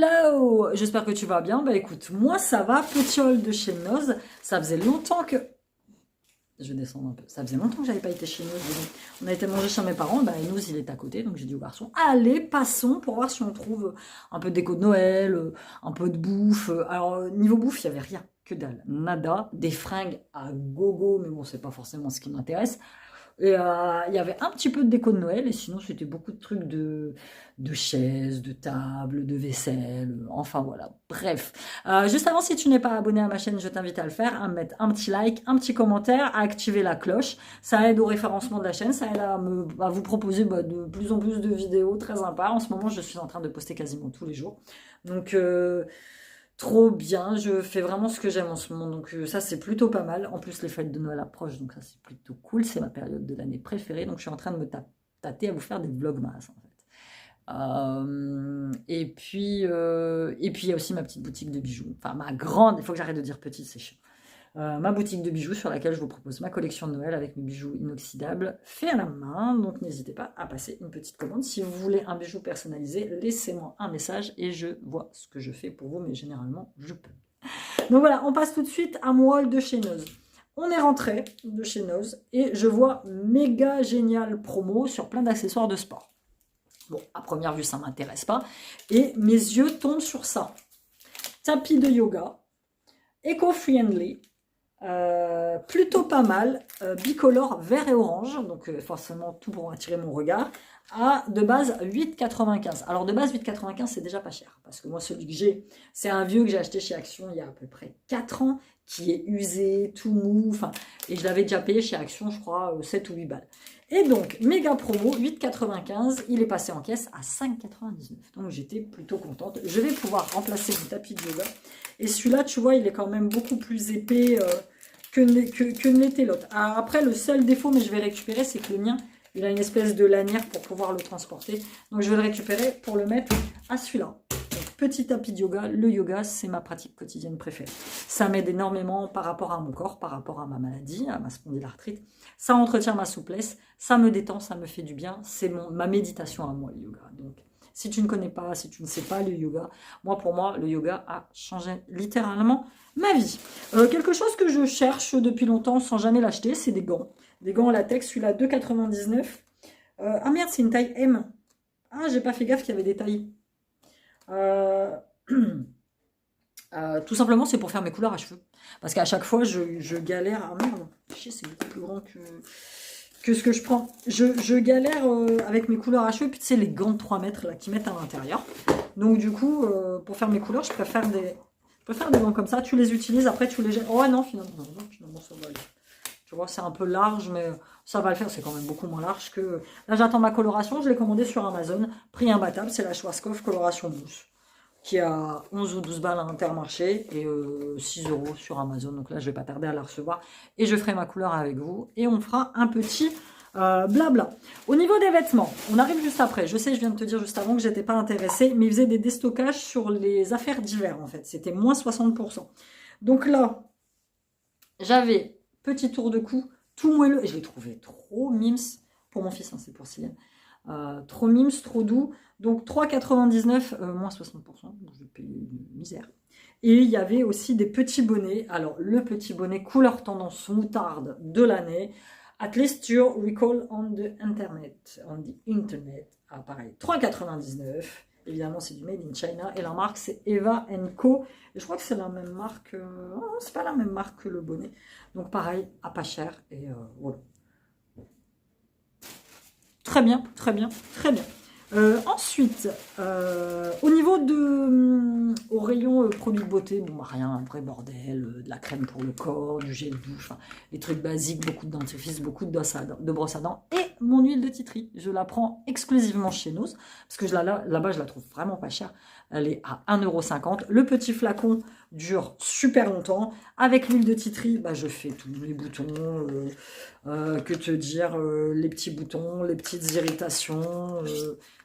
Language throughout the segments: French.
Hello! J'espère que tu vas bien. Bah écoute, moi ça va, petit haul de chez Noz. Ça faisait longtemps que... Je vais descendre un peu. Ça faisait longtemps que j'avais pas été chez Noz. On a été manger chez mes parents. Bah Noz il est à côté, donc j'ai dit au garçon, allez, passons pour voir si on trouve un peu de déco de Noël, un peu de bouffe. Alors niveau bouffe, il y avait rien, que dalle, nada. Des fringues à gogo, mais bon, c'est pas forcément ce qui m'intéresse. Et il y avait un petit peu de déco de Noël, et sinon c'était beaucoup de trucs de chaises, de tables, de vaisselle, enfin voilà, bref. Juste avant, si tu n'es pas abonné à ma chaîne, je t'invite à le faire, à me mettre un petit like, un petit commentaire, à activer la cloche. Ça aide au référencement de la chaîne, ça aide à vous proposer de plus en plus de vidéos très sympas. En ce moment, je suis en train de poster quasiment tous les jours. Donc... trop bien, je fais vraiment ce que j'aime en ce moment, donc ça c'est plutôt pas mal. En plus les fêtes de Noël approchent, donc ça c'est plutôt cool, c'est ma période de l'année préférée, donc je suis en train de me tâter à vous faire des vlogmas en fait. Et puis il y a aussi ma petite boutique de bijoux, enfin ma grande, il faut que j'arrête de dire petite, c'est chiant. Ma boutique de bijoux sur laquelle je vous propose ma collection de Noël avec mes bijoux inoxydables faits à la main. Donc n'hésitez pas à passer une petite commande. Si vous voulez un bijou personnalisé, laissez-moi un message et je vois ce que je fais pour vous, mais généralement je peux. Donc voilà, on passe tout de suite à mon haul de chez Noz. On est rentré de chez Noz et je vois méga génial promo sur plein d'accessoires de sport. Bon, à première vue, ça ne m'intéresse pas. Et mes yeux tombent sur ça. Tapis de yoga, éco-friendly, plutôt pas mal, bicolore vert et orange, donc forcément tout pour attirer mon regard, à de base 8,95. Alors de base 8,95 c'est déjà pas cher, parce que moi celui que j'ai, c'est un vieux que j'ai acheté chez Action il y a à peu près 4 ans, qui est usé, tout mou, enfin, et je l'avais déjà payé chez Action je crois 7 ou 8 balles. Et donc, méga promo, 8,95, il est passé en caisse à 5,99. Donc j'étais plutôt contente. Je vais pouvoir remplacer mon tapis de yoga. Et celui-là, tu vois, il est quand même beaucoup plus épais que ne l'était l'autre. Après, le seul défaut, mais je vais récupérer, c'est que le mien, il a une espèce de lanière pour pouvoir le transporter. Donc je vais le récupérer pour le mettre à celui-là. Petit tapis de yoga, le yoga, c'est ma pratique quotidienne préférée. Ça m'aide énormément par rapport à mon corps, par rapport à ma maladie, à ma spondylarthrite. Ça entretient ma souplesse, ça me détend, ça me fait du bien. C'est ma méditation à moi, le yoga. Donc, si tu ne connais pas, si tu ne sais pas le yoga, pour moi, le yoga a changé littéralement ma vie. Quelque chose que je cherche depuis longtemps sans jamais l'acheter, c'est des gants. Des gants en latex, celui-là 2,99. Ah merde, c'est une taille M. Ah, j'ai pas fait gaffe qu'il y avait des tailles. Tout simplement c'est pour faire mes couleurs à cheveux, parce qu'à chaque fois je galère. Ah merde, c'est beaucoup plus grand que ce que je prends. Je galère avec mes couleurs à cheveux, puis tu sais les gants de 3 mètres là qui mettent à l'intérieur. Donc du coup pour faire mes couleurs je préfère des gants comme ça. Tu les utilises, après tu les jettes. Oh non, finalement ça va aller. Tu vois, c'est un peu large, mais ça va le faire. C'est quand même beaucoup moins large que... Là, j'attends ma coloration. Je l'ai commandé sur Amazon. Prix imbattable, c'est la Schwarzkopf coloration mousse, qui a 11 ou 12 balles à Intermarché et 6 € sur Amazon. Donc là, je vais pas tarder à la recevoir. Et je ferai ma couleur avec vous. Et on fera un petit blabla. Au niveau des vêtements, on arrive juste après. Je sais, je viens de te dire juste avant que j'étais pas intéressée, mais ils faisaient des déstockages sur les affaires d'hiver, en fait. C'était moins 60%. Donc là, j'avais... petit tour de cou, tout moelleux. Et je l'ai trouvé trop mimes. Pour mon fils, hein, c'est pour Céline. Trop mimes, trop doux. Donc 3,99, moins 60%. Donc je vais payer une misère. Et il y avait aussi des petits bonnets. Alors, le petit bonnet couleur tendance moutarde de l'année. At least your recall on the internet. Ah, pareil, 3,99. Évidemment, c'est du Made in China. Et la marque, c'est Eva & Co. Et je crois que c'est la même marque. Non, c'est pas la même marque que le bonnet. Donc, pareil, à pas cher. Et voilà. Très bien, très bien, très bien. Ensuite, au niveau de... au rayon produits de beauté, bon, rien, un vrai bordel. De la crème pour le corps, du gel douche, les trucs basiques, beaucoup de dentifrice, beaucoup de brosse à dents. Et mon huile de tea tree, je la prends exclusivement chez Noz, parce que là-bas, je la trouve vraiment pas chère. Elle est à 1,50 €. Le petit flacon dure super longtemps. Avec l'huile de tea tree, je fais tous les boutons, que te dire, les petits boutons, les petites irritations.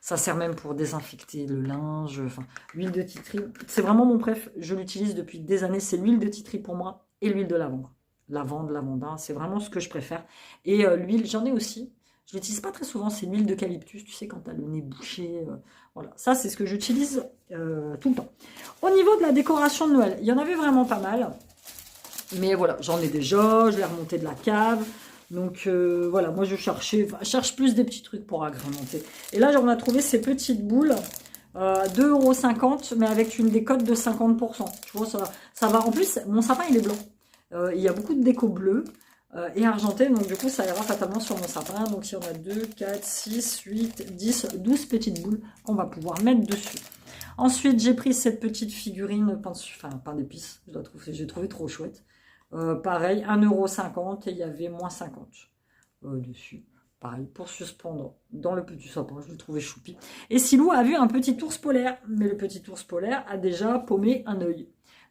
Ça sert même pour désinfecter le linge. Enfin, l'huile de tea tree, c'est vraiment mon préf. Je l'utilise depuis des années. C'est l'huile de tea tree pour moi et l'huile de lavande. Lavande, lavandin, c'est vraiment ce que je préfère. Et l'huile, j'en ai aussi. Je l'utilise pas très souvent, c'est l'huile d'eucalyptus, tu sais, quand tu as le nez bouché. Voilà, ça c'est ce que j'utilise tout le temps. Au niveau de la décoration de Noël, il y en avait vraiment pas mal. Mais voilà, j'en ai déjà, je l'ai remonté de la cave. Donc voilà, moi je cherche plus des petits trucs pour agrémenter. Et là, on a trouvé ces petites boules, 2,50 €, mais avec une décote de 50%. Tu vois, ça va. En plus, mon sapin, il est blanc. Il y a beaucoup de déco bleue et argentée, donc du coup, ça ira fatalement sur mon sapin. Donc il y en a 2, 4, 6, 8, 10, 12 petites boules qu'on va pouvoir mettre dessus. Ensuite, j'ai pris cette petite figurine, pain d'épices, j'ai trouvé trop chouette. Pareil, 1,50 € et il y avait moins 50 dessus. Pareil, pour suspendre dans le petit sapin, je le trouvais choupi. Et Silou a vu un petit ours polaire, mais le petit ours polaire a déjà paumé un œil.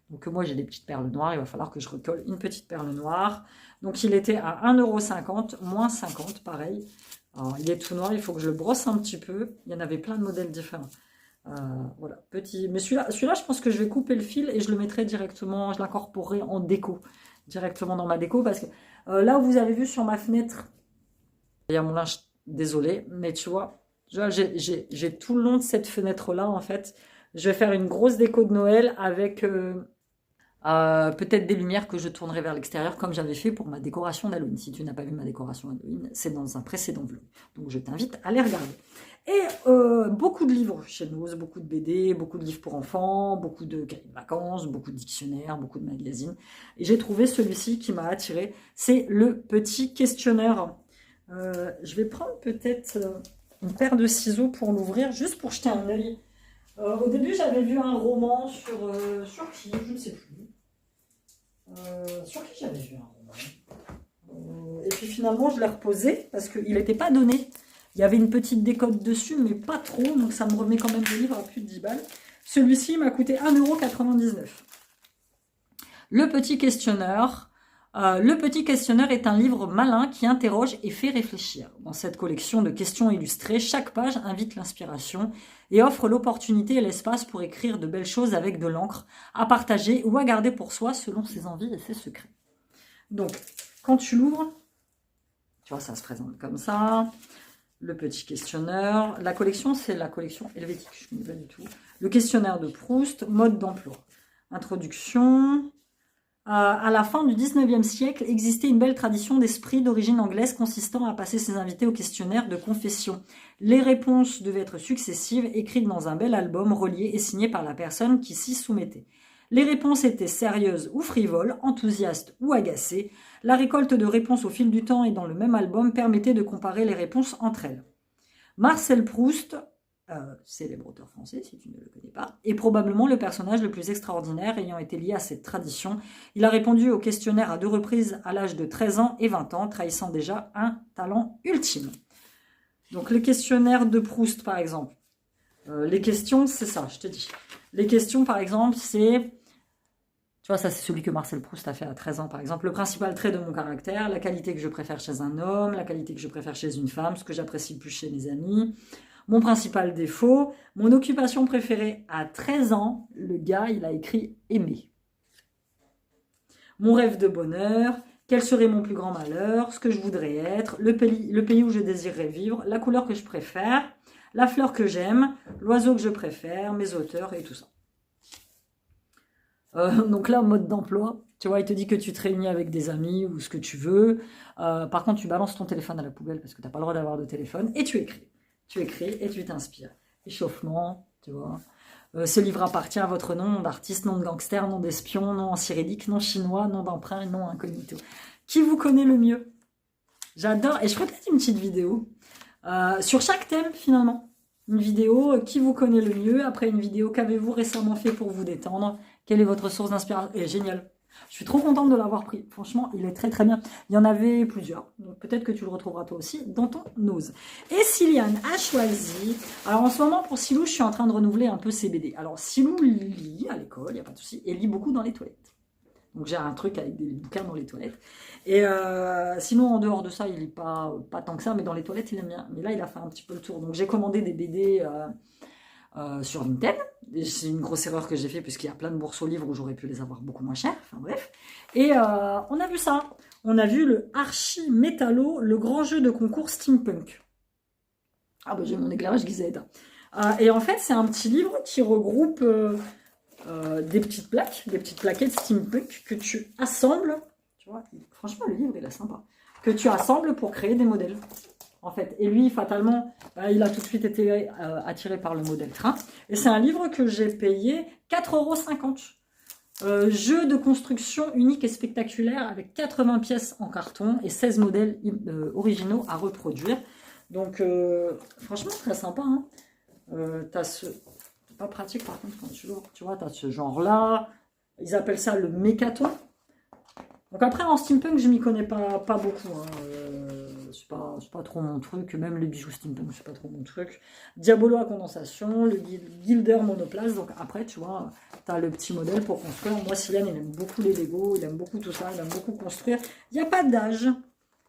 Donc moi j'ai des petites perles noires, il va falloir que je recolle une petite perle noire. Donc il était à 1,50 €, moins 50, pareil. Alors il est tout noir, il faut que je le brosse un petit peu. Il y en avait plein de modèles différents. Voilà, petit. Mais celui-là, je pense que je vais couper le fil et je le mettrai directement, je l'incorporerai en déco, directement dans ma déco, parce que là où vous avez vu sur ma fenêtre, il y a mon linge, désolé, mais tu vois, j'ai tout le long de cette fenêtre-là, en fait, je vais faire une grosse déco de Noël avec peut-être des lumières que je tournerai vers l'extérieur, comme j'avais fait pour ma décoration d'Halloween. Si tu n'as pas vu ma décoration d'Halloween, c'est dans un précédent vlog, donc je t'invite à les regarder. Et beaucoup de livres chez nous, beaucoup de BD, beaucoup de livres pour enfants, beaucoup de cahiers de vacances, beaucoup de dictionnaires, beaucoup de magazines. Et j'ai trouvé celui-ci qui m'a attiré, c'est le petit questionnaire. Je vais prendre peut-être une paire de ciseaux pour l'ouvrir, juste pour jeter un œil. Au début, j'avais vu un roman sur qui, je ne sais plus. Sur qui j'avais vu un roman. Et puis finalement, je l'ai reposé parce qu'il n'était pas donné. Il y avait une petite décote dessus, mais pas trop, donc ça me remet quand même le livre à plus de 10 balles. Celui-ci m'a coûté 1,99 €. Le petit questionneur. Le petit questionneur est un livre malin qui interroge et fait réfléchir. Dans cette collection de questions illustrées, chaque page invite l'inspiration et offre l'opportunité et l'espace pour écrire de belles choses avec de l'encre, à partager ou à garder pour soi selon ses envies et ses secrets. Donc, quand tu l'ouvres, tu vois, ça se présente comme ça. Le petit questionneur. La collection, c'est la collection helvétique, je ne connais pas du tout. Le questionnaire de Proust, mode d'emploi. Introduction. À la fin du 19e siècle, existait une belle tradition d'esprit d'origine anglaise consistant à passer ses invités au questionnaire de confession. Les réponses devaient être successives, écrites dans un bel album, relié et signé par la personne qui s'y soumettait. Les réponses étaient sérieuses ou frivoles, enthousiastes ou agacées. La récolte de réponses au fil du temps et dans le même album permettait de comparer les réponses entre elles. Marcel Proust, célèbre auteur français si tu ne le connais pas, est probablement le personnage le plus extraordinaire ayant été lié à cette tradition. Il a répondu au questionnaire à 2 reprises à l'âge de 13 ans et 20 ans, trahissant déjà un talent ultime. Donc le questionnaire de Proust par exemple. Les questions, c'est ça, je te dis. Les questions par exemple, c'est... Tu vois, ça c'est celui que Marcel Proust a fait à 13 ans par exemple. Le principal trait de mon caractère, la qualité que je préfère chez un homme, la qualité que je préfère chez une femme, ce que j'apprécie le plus chez mes amis, mon principal défaut, mon occupation préférée. À 13 ans, le gars, il a écrit « aimer ». Mon rêve de bonheur, quel serait mon plus grand malheur, ce que je voudrais être, le pays où je désirerais vivre, la couleur que je préfère, la fleur que j'aime, l'oiseau que je préfère, mes auteurs et tout ça. Donc là, mode d'emploi, tu vois, il te dit que tu te réunis avec des amis ou ce que tu veux. Par contre, tu balances ton téléphone à la poubelle parce que tu n'as pas le droit d'avoir de téléphone et tu écris. Tu écris et tu t'inspires. Échauffement, tu vois. Ce livre appartient à votre nom d'artiste, nom de gangster, nom d'espion, nom en cyrillique, nom chinois, nom d'emprunt, nom incognito. Qui vous connaît le mieux? J'adore. Et je ferai peut-être une petite vidéo sur chaque thème finalement. Une vidéo qui vous connaît le mieux. Après une vidéo, qu'avez-vous récemment fait pour vous détendre? Quelle est votre source d'inspiration? Et génial. Je suis trop contente de l'avoir pris. Franchement, il est très très bien. Il y en avait plusieurs. Donc peut-être que tu le retrouveras toi aussi dans ton nose. Et Siliane a choisi... Alors en ce moment, pour Silou, je suis en train de renouveler un peu ses BD. Alors Silou lit à l'école, il n'y a pas de souci. Et lit beaucoup dans les toilettes. Donc j'ai un truc avec des bouquins dans les toilettes. Et sinon, en dehors de ça, il lit pas tant que ça. Mais dans les toilettes, il aime bien. Mais là, il a fait un petit peu le tour. Donc j'ai commandé des BD... sur Vinted. C'est une grosse erreur que j'ai fait puisqu'il y a plein de bourses aux livres où j'aurais pu les avoir beaucoup moins chers. Enfin bref. Et on a vu ça. on a vu le Archi Métallo, le grand jeu de concours steampunk. Ah bah j'ai mon éclairage qui s'aide. Et en fait, c'est un petit livre qui regroupe des petites plaquettes steampunk que tu assembles. Tu vois, franchement, le livre, il est sympa. Que tu assembles pour créer des modèles. En fait. Et lui, fatalement, il a tout de suite été attiré par le modèle train. Et c'est un livre que j'ai payé 4,50 €. Jeu de construction unique et spectaculaire avec 80 pièces en carton et 16 modèles originaux à reproduire. Donc, franchement, très sympa. Hein. T'as ce... pas pratique par contre quand tu l'ouvres. Tu vois, t'as ce genre-là. Ils appellent ça le mécaton. Donc après, en steampunk, je m'y connais pas beaucoup. Hein. C'est pas trop mon truc. Même les bijoux steampunk, c'est pas trop mon truc. Diabolo à condensation, le Gilder monoplace. Donc après, tu vois, tu as le petit modèle pour construire. Moi, Sylviane, il aime beaucoup les Lego, il aime beaucoup tout ça, il aime beaucoup construire. Il n'y a pas d'âge.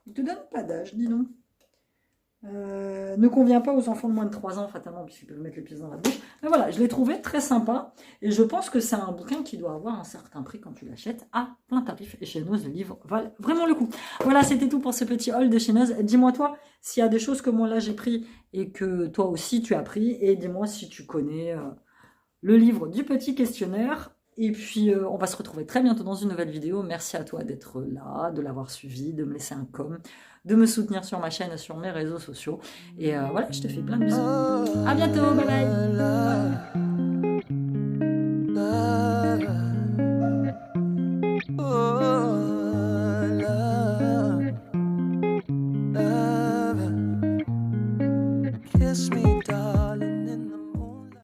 Il te donne pas d'âge, dis donc. Ne convient pas aux enfants de moins de 3 ans, fatalement, puisqu'ils peuvent mettre les pieds dans la bouche. Mais voilà, je l'ai trouvé très sympa. Et je pense que c'est un bouquin qui doit avoir un certain prix quand tu l'achètes à plein tarif. Et chez Noz, les livres valent vraiment le coup. Voilà, c'était tout pour ce petit haul de chez Noz. Dis-moi, toi, s'il y a des choses que moi, là, j'ai pris et que toi aussi, tu as pris. Et dis-moi si tu connais le livre du petit questionnaire. Et puis, on va se retrouver très bientôt dans une nouvelle vidéo. Merci à toi d'être là, de l'avoir suivi, de me laisser un com, de me soutenir sur ma chaîne, sur mes réseaux sociaux. Et voilà, je te fais plein de bisous. À bientôt, bye bye.